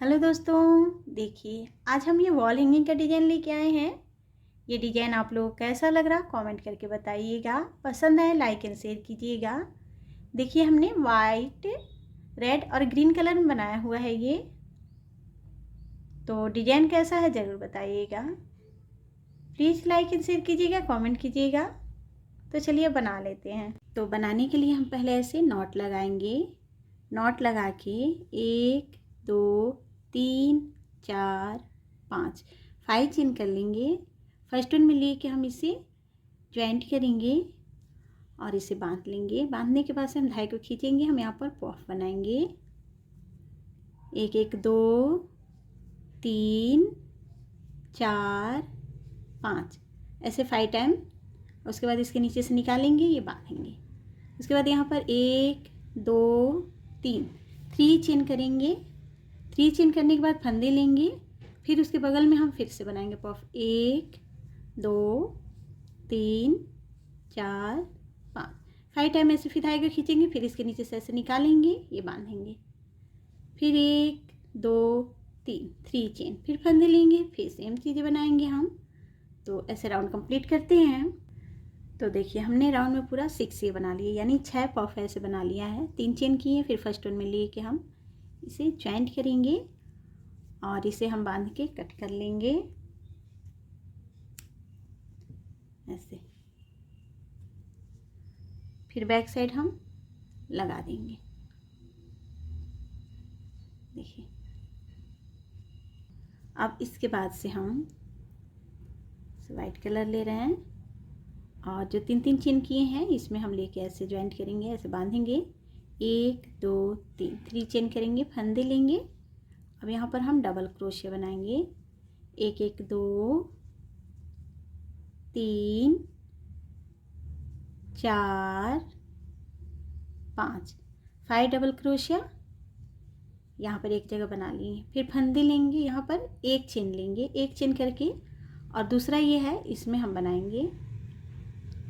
Hello दोस्तों, देखिए आज हम ये वॉल हैंगिंग का डिज़ाइन लेके आए हैं। ये डिज़ाइन आप लोगों को कैसा लग रहा कमेंट करके बताइएगा। पसंद आए लाइक एंड शेयर कीजिएगा। देखिए हमने वाइट, रेड और ग्रीन कलर में बनाया हुआ है ये। तो डिज़ाइन कैसा है ज़रूर बताइएगा। प्लीज़ लाइक एंड शेयर कीजिएगा, कमेंट कीजिएगा। तो चलिए बना लेते हैं। तो बनाने के लिए हम पहले ऐसे नॉट लगाएंगे। नॉट लगा के 1 2 3 4 5 5 चेन कर लेंगे। फर्स्ट वन में लेके हम इसे ज्वाइंट करेंगे और इसे बांध लेंगे। बांधने के बाद से हम धागे को खींचेंगे। हम यहाँ पर पॉफ बनाएंगे। 1 1 2 3 4 5 ऐसे 5 टाइम। उसके बाद इसके नीचे से निकालेंगे, ये बांधेंगे। उसके बाद यहाँ पर 1 2 3 3 चेन करेंगे। 3 चेन करने के बाद फंदे लेंगे। फिर उसके बगल में हम फिर से बनाएंगे पॉफ। 1 2 3 4 5 5 टाइम ऐसे फिर धागे को खींचेंगे। फिर इसके नीचे से ऐसे निकालेंगे, ये बांधेंगे। फिर 1 2 3 3 चेन, फिर फंदे लेंगे। फिर सेम चीज़ें बनाएंगे हम। तो ऐसे राउंड कंप्लीट करते हैं। तो देखिए हमने राउंड में पूरा 6 ये बना लिए, यानी 6 पॉफ ऐसे बना लिया है। 3 चेन किए, फिर फर्स्ट वन में लेके हम इसे ज्वाइंट करेंगे और इसे हम बांध के कट कर लेंगे ऐसे। फिर बैक साइड हम लगा देंगे। देखिए अब इसके बाद से हम वाइट कलर ले रहे हैं और जो 3 3 चेन किए हैं इसमें हम लेके ऐसे ज्वाइंट करेंगे, ऐसे बांधेंगे। 1 2 3 3 चेन करेंगे, फंदे लेंगे। अब यहाँ पर हम डबल क्रोशिया बनाएंगे। 1 1 2 3 4 5 5 डबल क्रोशिया यहाँ पर एक जगह बना लिए। फिर फंदे लेंगे, यहाँ पर एक चेन लेंगे, एक चेन करके। और दूसरा ये है, इसमें हम बनाएंगे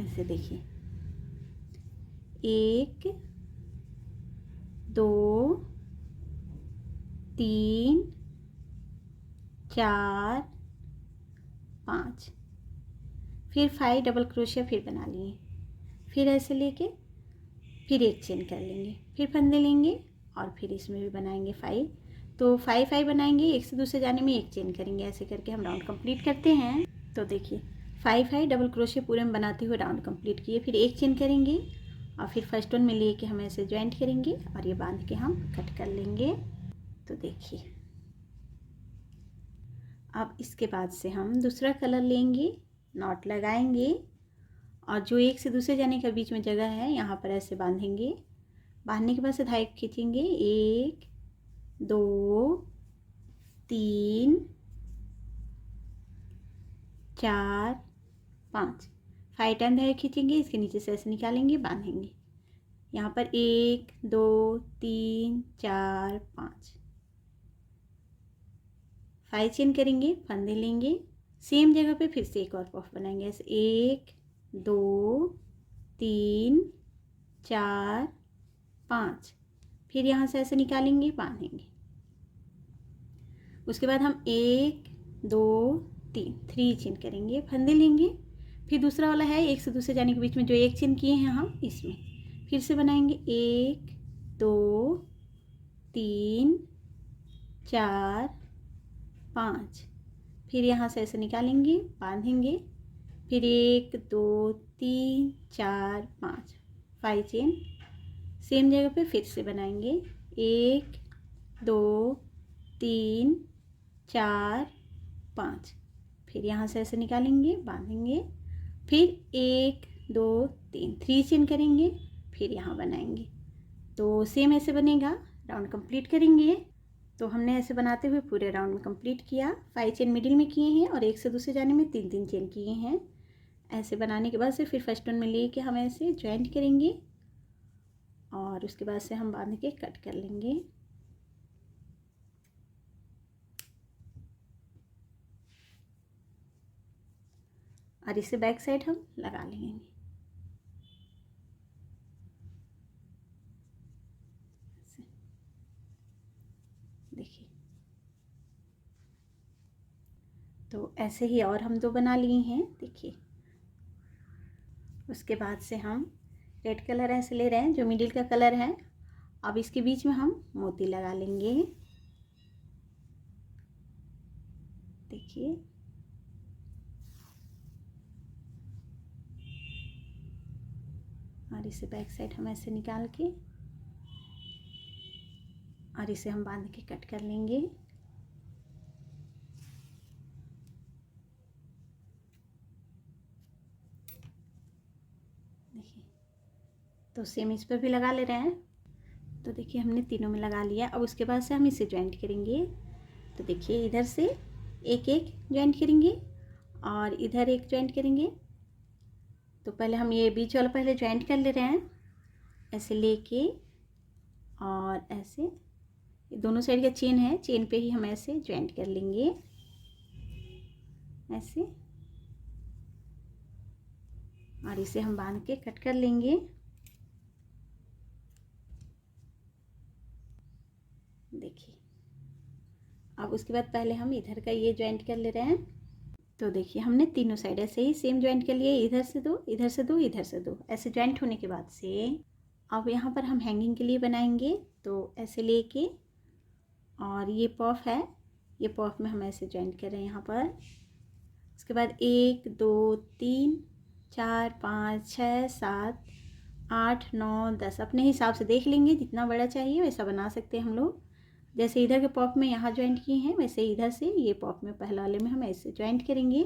ऐसे। देखिए 1 2 3 4 5 फिर 5 डबल क्रोशिया फिर बना लिए। फिर ऐसे लेके फिर एक चेन कर लेंगे, फिर फंदे लेंगे और फिर इसमें भी बनाएंगे 5। तो 5 5 बनाएंगे, एक से दूसरे जाने में एक चेन करेंगे। ऐसे करके हम राउंड कंप्लीट करते हैं। तो देखिए 5 5 डबल क्रोशिया पूरे में बनाते हुए राउंड कंप्लीट किए। फिर एक चेन करेंगे और फिर फर्स्ट वन में लेके हम ऐसे ज्वाइंट करेंगे और ये बांध के हम कट कर लेंगे। तो देखिए अब इसके बाद से हम दूसरा कलर लेंगे, नॉट लगाएंगे और जो एक से दूसरे जाने का बीच में जगह है यहाँ पर ऐसे बांधेंगे। बांधने के बाद से धागे खींचेंगे। 1 2 3 4 5 5 टाइम धागे खींचेंगे। इसके नीचे से ऐसे निकालेंगे, बांधेंगे। यहाँ पर 1 2 3 4 5 5 चेन करेंगे, फंदे लेंगे। सेम जगह पे फिर से एक और पॉफ बनाएंगे ऐसे। 1 2 3 4 5 फिर यहाँ से ऐसे निकालेंगे, बांधेंगे। उसके बाद हम 1 2 3 3 चेन करेंगे, फंदे लेंगे। फिर दूसरा वाला है, एक से दूसरे जाने के बीच में जो एक चेन किए हैं हम इसमें फिर से बनाएंगे। 1 2 3 4 5 फिर यहाँ से ऐसे निकालेंगे, बांधेंगे। फिर 1 2 3 4 5 5 चेन सेम जगह पे फिर से बनाएंगे। 1 2 3 4 5 फिर यहाँ से ऐसे निकालेंगे, बांधेंगे। फिर 1 2 3 3 चेन करेंगे, फिर यहाँ बनाएंगे। तो सेम ऐसे बनेगा, राउंड कंप्लीट करेंगे। तो हमने ऐसे बनाते हुए पूरे राउंड में कंप्लीट किया। 5 चेन मिडिल में किए हैं और एक से दूसरे जाने में 3 3 चेन किए हैं। ऐसे बनाने के बाद से फिर फर्स्ट वन में लेके हम ऐसे ज्वाइंट करेंगे और उसके बाद से हम बांध के कट कर लेंगे। और इसे बैक साइड हम लगा लेंगे। देखिए तो ऐसे ही और हम 2 बना लिए हैं, देखिए। उसके बाद से हम रेड कलर ऐसे ले रहे हैं जो मिडिल का कलर है। अब इसके बीच में हम मोती लगा लेंगे, देखिए। और इसे बैक साइड हम ऐसे निकाल के और इसे हम बांध के कट कर लेंगे। देखिए, तो सेम इस पर भी लगा ले रहे हैं। तो देखिए हमने तीनों में लगा लिया। अब उसके बाद से हम इसे ज्वाइंट करेंगे। तो देखिए इधर से एक एक ज्वाइंट करेंगे और इधर एक ज्वाइंट करेंगे। तो पहले हम ये बीच वाला पहले ज्वाइंट कर ले रहे हैं, ऐसे लेके और ऐसे दोनों साइड का चेन है, चेन पे ही हम ऐसे ज्वाइंट कर लेंगे, ऐसे। और इसे हम बांध के कट कर लेंगे। देखिए, अब उसके बाद पहले हम इधर का ये ज्वाइंट कर ले रहे हैं। तो देखिए हमने तीनों साइड ऐसे ही सेम ज्वाइंट कर लिए, इधर से दो, इधर से दो, इधर से दो, ऐसे ज्वाइंट होने के बाद से अब यहाँ पर हम हैंगिंग के लिए बनाएंगे। तो ऐसे लेके और ये पॉफ है, ये पॉफ में हम ऐसे ज्वाइंट कर रहे हैं यहाँ पर। उसके बाद 1 2 3 4 5 6 7 8 9 10 अपने हिसाब से देख लेंगे, जितना बड़ा चाहिए वैसा बना सकते हैं हम लोग। जैसे इधर के पॉप में यहाँ ज्वाइंट किए हैं, वैसे इधर से ये पॉप में पहले वाले में हम ऐसे ज्वाइंट करेंगे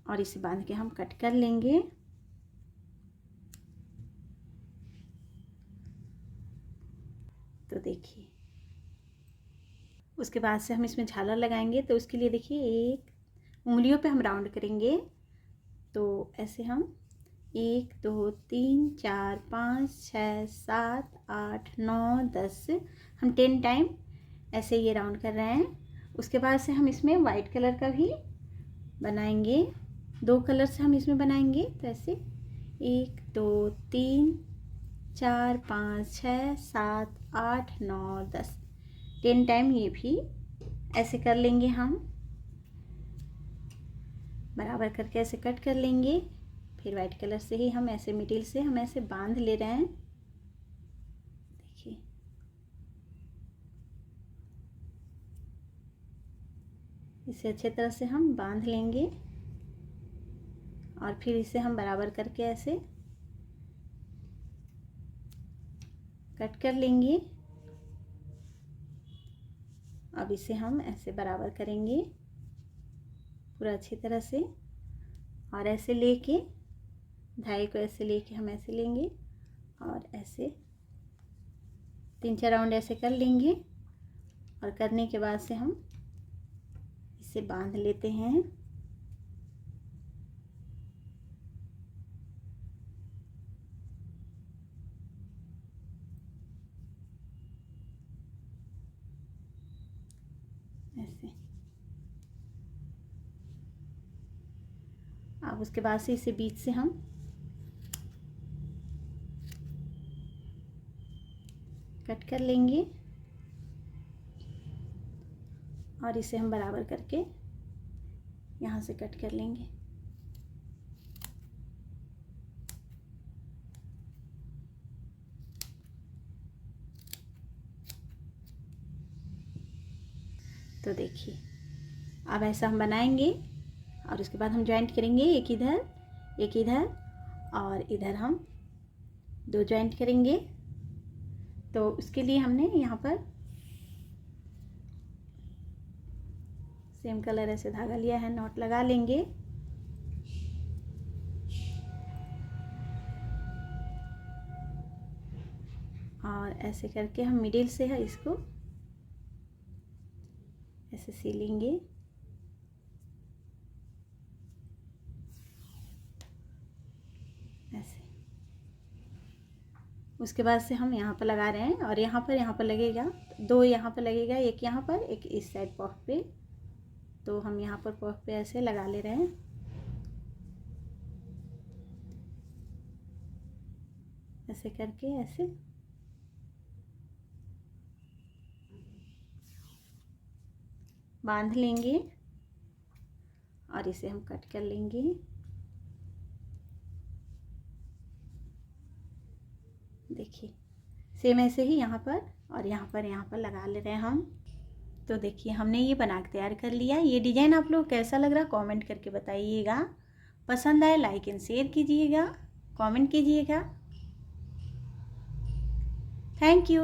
और इसे बांध के हम कट कर लेंगे। तो देखिए उसके बाद से हम इसमें झालर लगाएंगे। तो उसके लिए देखिए एक उंगलियों पे हम राउंड करेंगे। तो ऐसे हम 1 2 3 4 5 6 7 8 9 10 हम 10 टाइम ऐसे ये राउंड कर रहे हैं। उसके बाद से हम इसमें वाइट कलर का भी बनाएंगे, 2 कलर से हम इसमें बनाएंगे। तो ऐसे 1 2 3 4 5 6 7 8 9 10 10 टाइम ये भी ऐसे कर लेंगे। हम बराबर करके ऐसे कट कर लेंगे। फिर वाइट कलर से ही हम ऐसे मिडिल से हम ऐसे बांध ले रहे हैं, देखिए। इसे अच्छे तरह से हम बांध लेंगे और फिर इसे हम बराबर करके ऐसे कट कर लेंगे। अब इसे हम ऐसे बराबर करेंगे पूरा अच्छी तरह से और ऐसे लेके धागे को ऐसे लेके हम ऐसे लेंगे और ऐसे 3-4 राउंड ऐसे कर लेंगे। और करने के बाद से हम इसे बांध लेते हैं। ऐसे अब उसके बाद से इसे बीच से हम कट कर लेंगे और इसे हम बराबर करके यहाँ से कट कर लेंगे। तो देखिए अब ऐसा हम बनाएंगे और उसके बाद हम ज्वाइंट करेंगे, एक इधर और इधर हम 2 ज्वाइंट करेंगे। तो उसके लिए हमने यहाँ पर सेम कलर ऐसे धागा लिया है, नॉट लगा लेंगे। और ऐसे करके हम मिडिल से है इसको ऐसे सिलेंगे। ऐसे उसके बाद से हम यहाँ पर लगा रहे हैं और यहाँ पर लगेगा 2, यहाँ पर लगेगा, एक यहाँ पर, एक इस साइड पॉफ पे। तो हम यहाँ पर पॉफ पे ऐसे लगा ले रहे हैं। ऐसे करके ऐसे बांध लेंगे और इसे हम कट कर लेंगे। देखिए सेम ऐसे ही यहाँ पर और यहाँ पर लगा ले रहे हैं हम। तो देखिए हमने ये बना के तैयार कर लिया। ये डिज़ाइन आप लोग कैसा लग रहा कमेंट करके बताइएगा। पसंद आए लाइक एंड शेयर कीजिएगा, कमेंट कीजिएगा। Thank you.